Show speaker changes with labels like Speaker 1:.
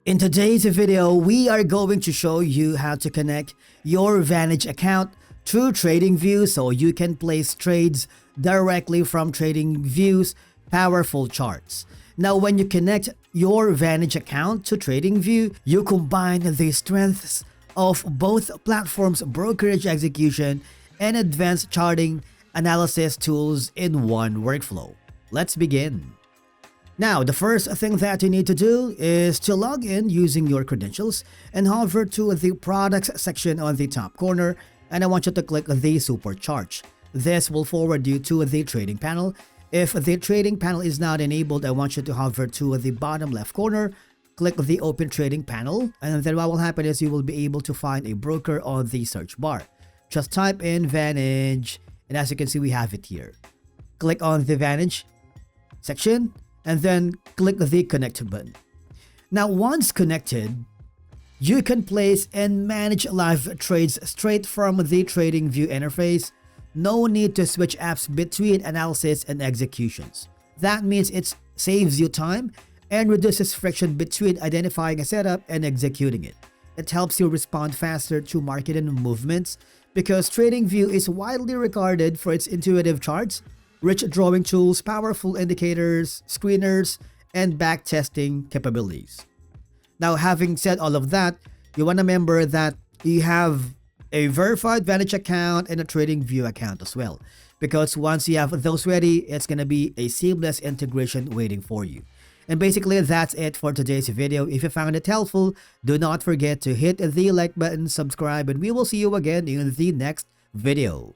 Speaker 1: In today's video, we are going to show you how to connect your Vantage account through TradingView so you can place trades directly from TradingView's powerful charts. Now, when you connect your Vantage account to TradingView, you combine the strengths of both platforms' brokerage execution and advanced charting analysis tools in one workflow. Let's begin. Now, the first thing that you need to do is to log in using your credentials and hover to the products section on the top corner, and I want you to click the support chart. This will forward you to the trading panel. If the trading panel is not enabled, I want you to hover to the bottom left corner, click the open trading panel, and then what will happen is you will be able to find a broker on the search bar. Just type in Vantage, and as you can see, we have it here. Click on the Vantage section, and then click the connect button. Now, once connected, you can place and manage live trades straight from the TradingView interface. No need to switch apps between analysis and executions. That means it saves you time and reduces friction between identifying a setup and executing it. It helps you respond faster to market and movements because TradingView is widely regarded for its intuitive charts, rich drawing tools, powerful indicators, screeners, and backtesting capabilities. Now, having said all of that, you want to remember that you have a verified Vantage account and a TradingView account as well, because once you have those ready, it's going to be a seamless integration waiting for you. And basically, that's it for today's video. If you found it helpful, do not forget to hit the like button, subscribe, and we will see you again in the next video.